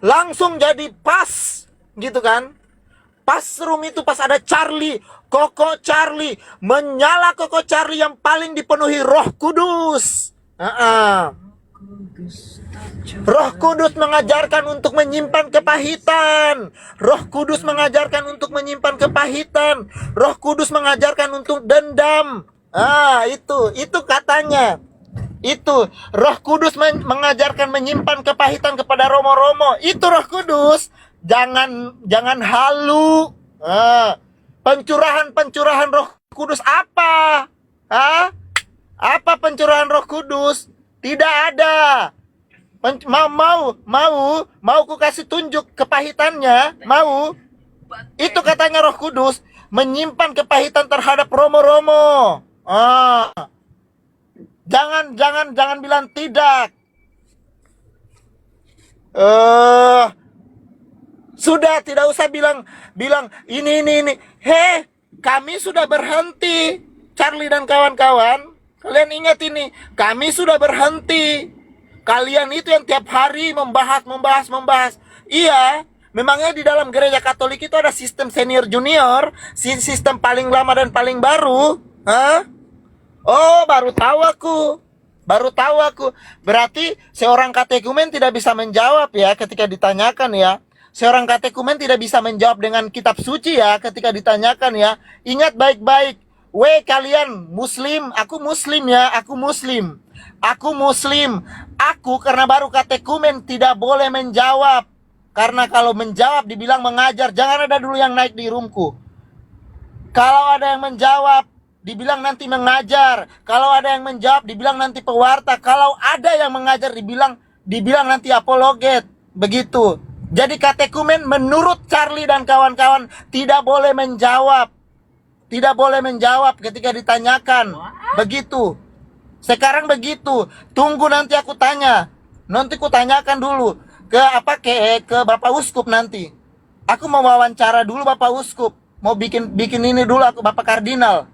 langsung jadi pas, gitu kan. Pas room itu pas ada Charlie, Koko Charlie, menyala Koko Charlie yang paling dipenuhi Roh Kudus. Roh Kudus mengajarkan untuk menyimpan kepahitan. Roh Kudus mengajarkan untuk menyimpan kepahitan. Roh Kudus mengajarkan untuk dendam. Itu katanya. Itu Roh Kudus mengajarkan menyimpan kepahitan kepada romo-romo. Itu Roh Kudus. Jangan halu. Pencurahan Roh Kudus apa? Apa pencurahan Roh Kudus? Tidak ada. Mau ku kasih tunjuk kepahitannya? Mau? Itu katanya Roh Kudus menyimpan kepahitan terhadap romo-romo. Jangan bilang tidak. Sudah, tidak usah bilang ini. Kami sudah berhenti, Charlie dan kawan-kawan. Kalian ingat ini, kami sudah berhenti. Kalian itu yang tiap hari membahas. Iya, memangnya di dalam gereja Katolik itu ada sistem senior junior, sistem paling lama dan paling baru? Oh, baru tahu aku. Berarti seorang katekumen tidak bisa menjawab ya ketika ditanyakan ya. Seorang katekumen tidak bisa menjawab dengan kitab suci ya ketika ditanyakan ya. Ingat baik-baik. Kalian muslim, aku muslim ya, aku muslim. Aku karena baru katekumen tidak boleh menjawab. Karena kalau menjawab dibilang mengajar. Jangan ada dulu yang naik di roomku. Kalau ada yang menjawab dibilang nanti mengajar. Kalau ada yang menjawab dibilang nanti pewarta. Kalau ada yang mengajar dibilang nanti apologet. Begitu. Jadi katekumen menurut Charlie dan kawan-kawan tidak boleh menjawab. Tidak boleh menjawab ketika ditanyakan. Begitu. Sekarang begitu. Tunggu nanti aku tanya. Nanti ku tanyakan dulu ke Bapak Uskup nanti. Aku mau wawancara dulu Bapak Uskup. Mau bikin ini dulu aku Bapak Kardinal,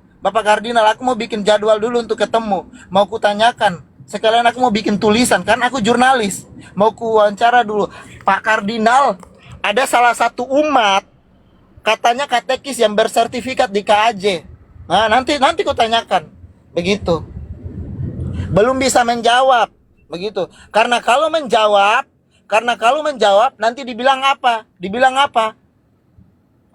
aku mau bikin jadwal dulu untuk ketemu. Mau ku tanyakan. Sekalian aku mau bikin tulisan, kan aku jurnalis. Mau ku wawancara dulu. Pak Kardinal, ada salah satu umat katanya katekis yang bersertifikat di KAJ. Nah, nanti ku tanyakan. Begitu. Belum bisa menjawab. Begitu. Karena kalau menjawab nanti dibilang apa?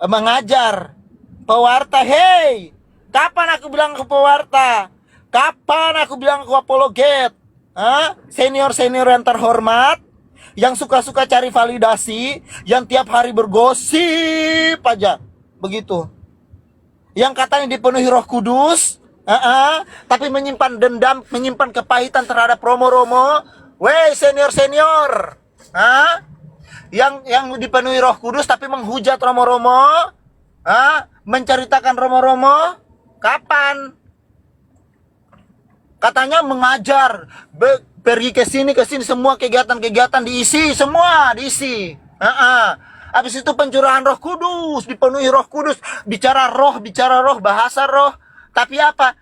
Mengajar. Pewarta, hey. Kapan aku bilang ke pewarta? Kapan aku bilang ke apologet? Senior-senior yang terhormat, yang suka-suka cari validasi, yang tiap hari bergosip aja. Begitu. Yang katanya dipenuhi Roh Kudus, tapi menyimpan dendam, menyimpan kepahitan terhadap romo-romo. Senior-senior. Yang dipenuhi Roh Kudus tapi menghujat romo-romo, menceritakan romo-romo. Kapan? Katanya mengajar, pergi ke sini semua kegiatan diisi. Habis itu pencurahan Roh Kudus, dipenuhi Roh Kudus, bicara roh, bahasa roh. Tapi apa?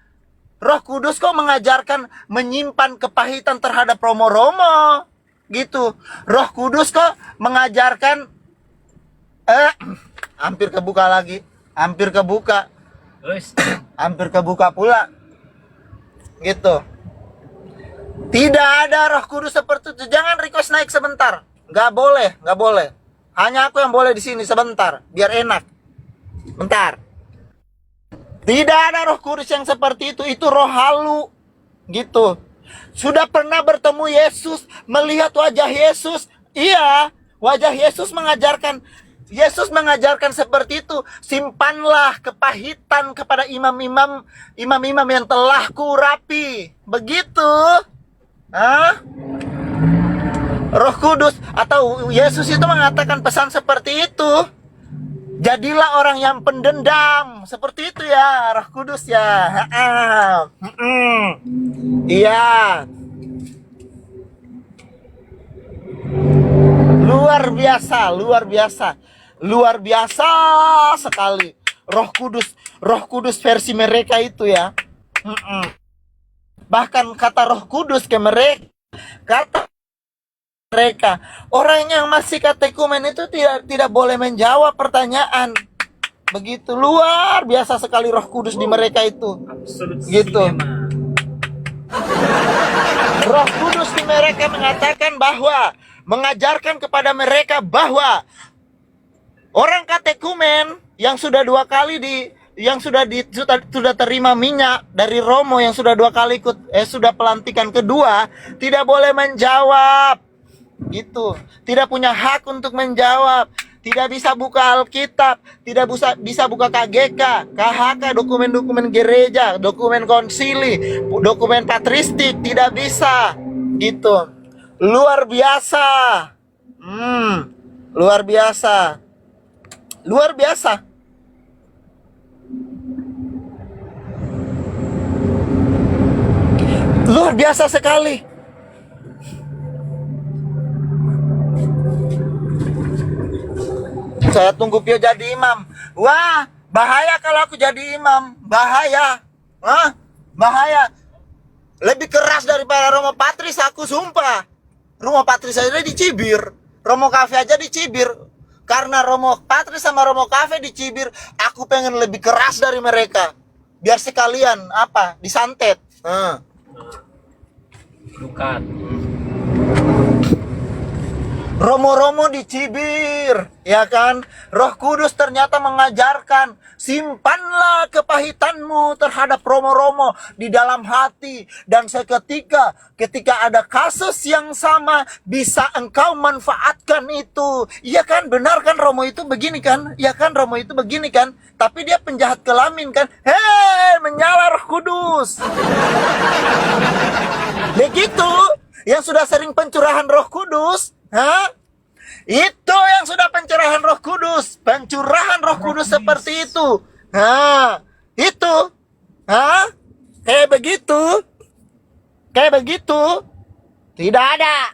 Roh Kudus kok mengajarkan menyimpan kepahitan terhadap romo-romo. Gitu. Roh Kudus kok mengajarkan hampir kebuka pula. Gitu. Tidak ada Roh Kudus seperti itu. Jangan request naik sebentar. Nggak boleh. Hanya aku yang boleh di sini sebentar, biar enak. Bentar. Tidak ada Roh Kudus yang seperti itu roh halu. Gitu. Sudah pernah bertemu Yesus, melihat wajah Yesus. Iya, wajah Yesus mengajarkan seperti itu. Simpanlah kepahitan kepada imam-imam yang telah kurapi. Begitu. Roh Kudus atau Yesus itu mengatakan pesan seperti itu. Jadilah orang yang pendendam. Seperti itu ya Roh Kudus ya. Iya. Luar biasa sekali. Roh Kudus versi mereka itu ya. Bahkan kata Roh Kudus ke mereka, kata mereka. Orang yang masih katekumen itu tidak boleh menjawab pertanyaan. Begitu luar biasa sekali Roh Kudus di mereka itu. Gitu. Roh Kudus di mereka mengatakan bahwa, mengajarkan kepada mereka bahwa orang katekumen yang sudah dua kali sudah terima minyak dari Romo, yang sudah dua kali sudah pelantikan kedua, tidak boleh menjawab. Gitu. Tidak punya hak untuk menjawab. Tidak bisa buka Alkitab, tidak bisa buka KGK, KHK, dokumen-dokumen gereja, dokumen konsili, dokumen patristik, tidak bisa. Gitu. Luar biasa. Luar biasa. Luar biasa. Luar biasa sekali. Saya tunggu Pio jadi imam. Wah, bahaya kalau aku jadi imam. Bahaya. Bahaya. Lebih keras daripada Romo Patris, aku sumpah. Romo Patris aja dicibir. Romo Cafe aja dicibir. Karena Romo Patris sama Romo Cafe dicibir, aku pengen lebih keras dari mereka. Biar sekalian disantet. Bukan. Romo-romo dicibir, ya kan? Roh Kudus ternyata mengajarkan, simpanlah kepahitanmu terhadap romo-romo di dalam hati, dan seketika ketika ada kasus yang sama bisa engkau manfaatkan itu. Iya kan? Benar kan Romo itu begini kan? Iya kan Romo itu begini kan? Tapi dia penjahat kelamin kan? Hei, menyala Roh Kudus. Begitu, yang sudah sering pencurahan Roh Kudus, itu yang sudah pencurahan Roh Kudus. Pencurahan Roh Kudus seperti itu. Itu. Kayak begitu. Tidak ada.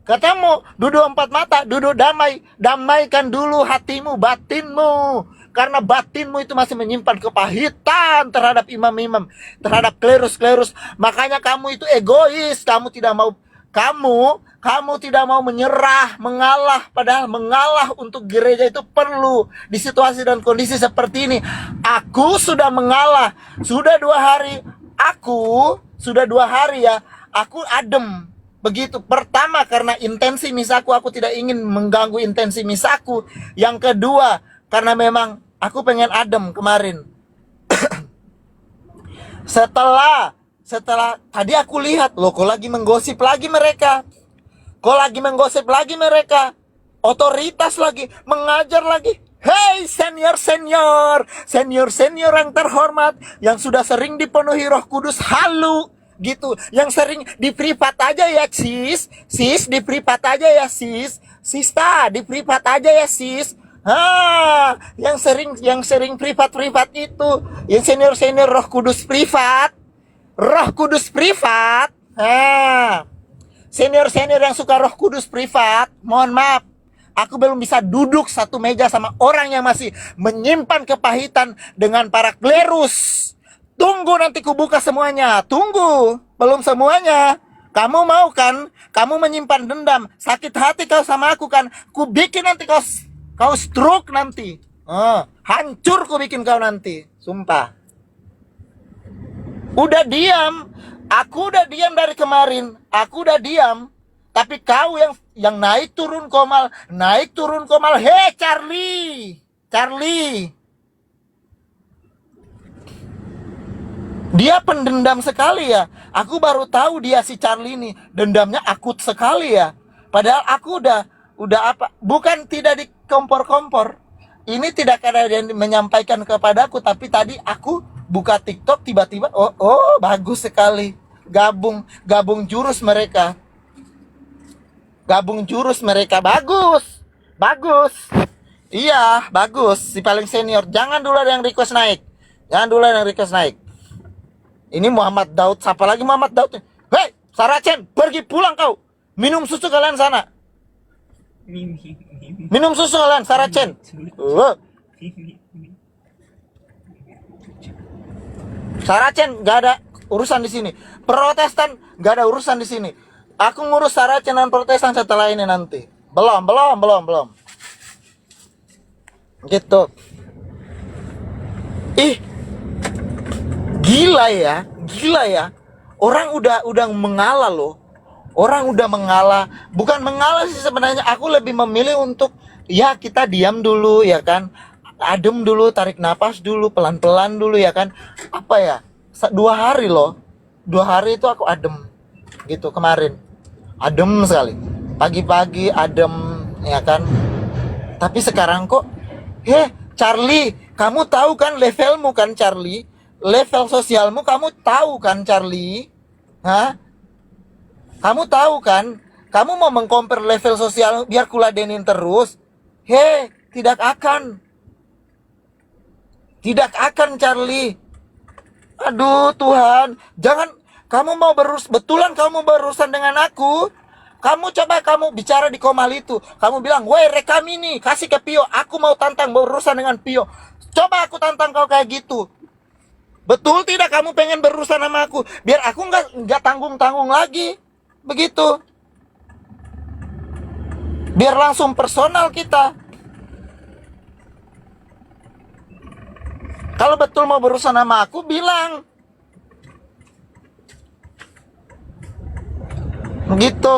Ketemu, duduk empat mata, duduk damai. Damaikan dulu hatimu, batinmu. Karena batinmu itu masih menyimpan kepahitan terhadap imam-imam, terhadap klerus-klerus. Makanya kamu itu egois. Kamu tidak mau menyerah, mengalah. Padahal mengalah untuk gereja itu perlu di situasi dan kondisi seperti ini. Aku sudah mengalah. Sudah 2 hari. Aku adem. Begitu. Pertama, karena intensi misaku, aku tidak ingin mengganggu intensi misaku. Yang kedua, karena memang aku pengen adem kemarin. Setelah tadi aku lihat, loh kok lagi menggosip lagi mereka. Otoritas lagi, mengajar lagi. Hei senior yang terhormat, yang sudah sering dipenuhi Roh Kudus halu gitu, yang sering di privat aja ya sis, di privat aja ya sis, sista di privat aja ya sis. Yang sering privat itu, yang senior Roh Kudus privat. Senior yang suka Roh Kudus privat, mohon maaf, aku belum bisa duduk satu meja sama orang yang masih menyimpan kepahitan dengan para klerus. Tunggu nanti ku buka semuanya. Tunggu, belum semuanya. Kamu mau kan? Kamu menyimpan dendam, sakit hati kau sama aku kan? Ku bikin nanti kau stroke nanti. Hancur ku bikin kau nanti, sumpah. Udah diam. Aku udah diam dari kemarin. Tapi kau yang naik turun komal. Hei Charlie. Dia pendendam sekali ya. Aku baru tahu dia si Charlie ini dendamnya akut sekali ya. Padahal aku udah bukan tidak dikompor-kompor. Ini tidak ada yang menyampaikan kepadaku, tapi tadi aku buka TikTok tiba-tiba bagus sekali. Gabung jurus mereka. Bagus. Iya, bagus. Si paling senior. Jangan dulu ada yang request naik. Ini Muhammad Daud. Siapa lagi Muhammad Daud? Hei, Saracen, pergi pulang kau. Minum susu kalian sana. Minum susu kalian, Saracen. Saracen gak ada urusan di sini. Protestan gak ada urusan di sini. Aku ngurus Saracen dan Protestan setelah ini nanti. Belum. Gitu. Ih, gila ya. Orang udah mengalah loh. Orang udah mengalah. Bukan mengalah sih sebenarnya. Aku lebih memilih untuk ya kita diam dulu ya kan. Adem dulu, tarik napas dulu, pelan-pelan dulu ya kan. Apa ya? 2 hari loh. 2 hari itu aku adem. Gitu kemarin. Adem sekali. Pagi-pagi adem ya kan. Tapi sekarang kok Charlie, kamu tahu kan levelmu kan Charlie? Level sosialmu kamu tahu kan Charlie? Hah? Kamu tahu kan? Kamu mau mengcompare level sosial biar kuladenin terus? Tidak akan. Tidak akan Charlie. Aduh Tuhan, jangan kamu mau betulan kamu berurusan dengan aku. Kamu bicara di Komal itu. Kamu bilang, "Woi, rekam ini, kasih ke Pio. Aku mau tantang berurusan dengan Pio." Coba aku tantang kau kayak gitu. Betul tidak kamu pengen berurusan sama aku? Biar aku nggak tanggung-tanggung lagi. Begitu. Biar langsung personal kita. Kalau betul mau berurusan sama aku, bilang. Begitu.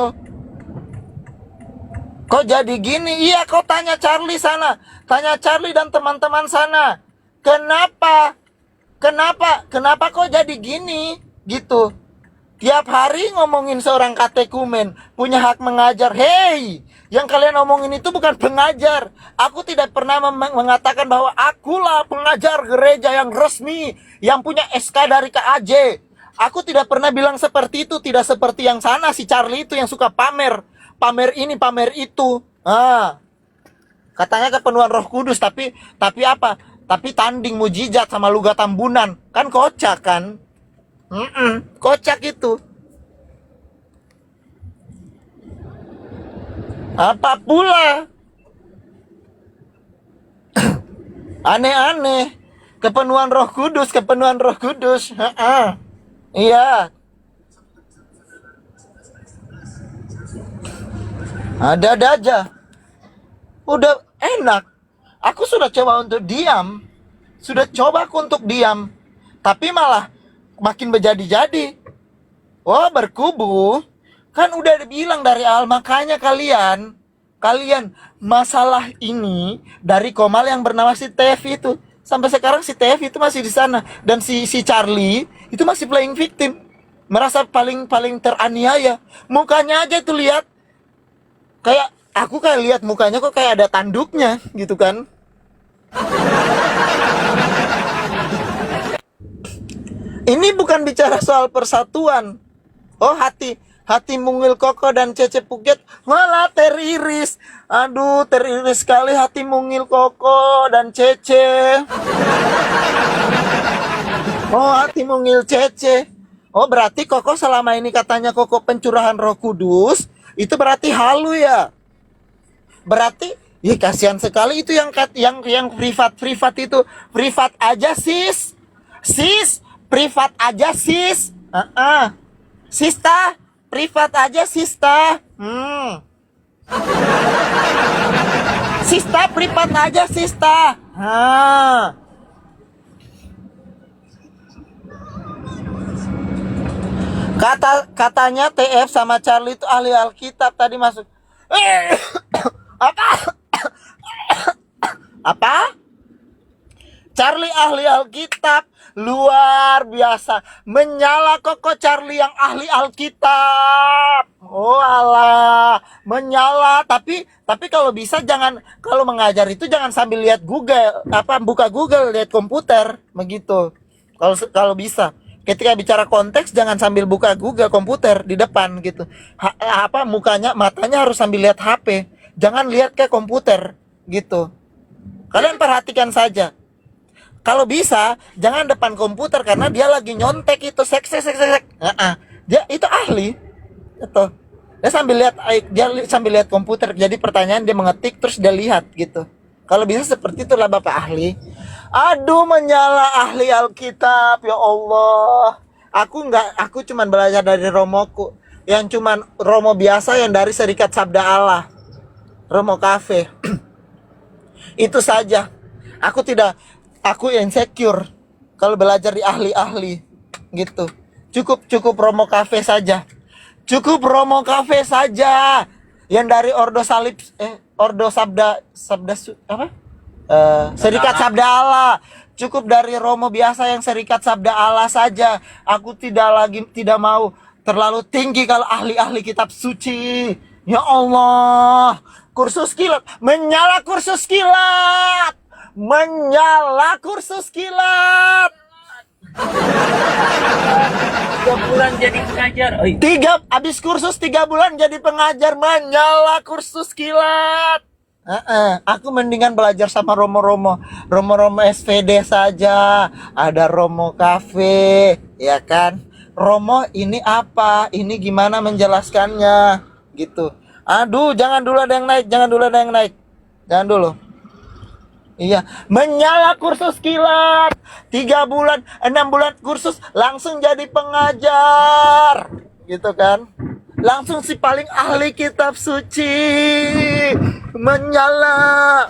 Kok jadi gini? Iya, kau tanya Charlie sana. Tanya Charlie dan teman-teman sana. Kenapa kok jadi gini? Gitu. Tiap hari ngomongin seorang katekumen punya hak mengajar. Yang kalian ngomongin itu bukan pengajar. Aku tidak pernah mengatakan bahwa akulah pengajar gereja yang resmi, yang punya SK dari KAJ. Aku tidak pernah bilang seperti itu. Tidak seperti yang sana si Charlie itu yang suka pamer ini, pamer itu. Katanya kepenuhan Roh Kudus, tapi apa? Tapi tanding mujizat sama luga tambunan. Kan kocak kan? Kocak itu. Apa pula? Aneh-aneh. Kepenuhan Roh Kudus. Iya. Ada aja. Udah enak. Aku sudah coba untuk diam. Tapi malah makin berjadi-jadi. Oh, berkubu. Kan udah dibilang dari awal. Makanya kalian masalah ini dari Komal yang bernama si Tev itu. Sampai sekarang si Tev itu masih di sana. Dan si Charlie itu masih playing victim. Merasa paling teraniaya. Mukanya aja tuh lihat. Aku lihat mukanya kok kayak ada tanduknya gitu kan. Ini bukan bicara soal persatuan. Oh, hati Mungil Koko dan Cece Puget malah teriris. Aduh, teriris sekali hati Mungil Koko dan Cece. Oh, hati Mungil Cece. Oh, berarti Koko selama ini katanya Koko pencurahan Roh Kudus. Itu berarti halu ya. Berarti kasihan sekali itu yang privat itu. Privat aja sis, privat aja sis. Sista, privat aja sista. Sista, privat aja sista. Katanya TF sama Charlie itu ahli Alkitab tadi masuk. Apa? Charlie ahli Alkitab. Luar biasa. Menyala Koko Charlie yang ahli Alkitab. Oh alah. Menyala. Tapi kalau bisa jangan. Kalau mengajar itu jangan sambil lihat Google. Buka Google, lihat komputer. Begitu. Kalau bisa. Ketika bicara konteks jangan sambil buka Google komputer di depan gitu. Matanya harus sambil lihat HP. Jangan lihat ke komputer gitu. Kalian perhatikan saja. Kalau bisa jangan depan komputer karena dia lagi nyontek itu sek. Dia itu ahli. Itu. Dia sambil lihat komputer. Jadi pertanyaan dia mengetik terus dia lihat gitu. Kalau bisa seperti itulah Bapak ahli. Aduh, menyala ahli Alkitab ya Allah. Aku cuman belajar dari Romoku. yang cuman Romo biasa yang dari Serikat Sabda Allah, Romo Cafe. Itu saja. Aku insecure kalau belajar di ahli-ahli gitu. Cukup Romo Cafe saja. Cukup Romo Cafe saja. Yang dari Ordo Salib Ordo apa? Serikat Sabda Allah. Cukup dari Romo biasa yang Serikat Sabda Allah saja. Aku tidak mau terlalu tinggi kalau ahli-ahli kitab suci. Ya Allah, kursus kilat, menyala kursus kilat. Menyala kursus kilat. 3 bulan jadi pengajar. Habis kursus 3 bulan jadi pengajar, menyala kursus kilat. Aku mendingan belajar sama Romo SVD saja. Ada Romo Cafe, ya kan? Romo ini apa? Ini gimana menjelaskannya? Gitu. Aduh, jangan dulu ada yang naik. Jangan dulu. Iya, menyala kursus kilat. 3 bulan, 6 bulan kursus langsung jadi pengajar. Gitu kan? Langsung si paling ahli kitab suci. Menyala.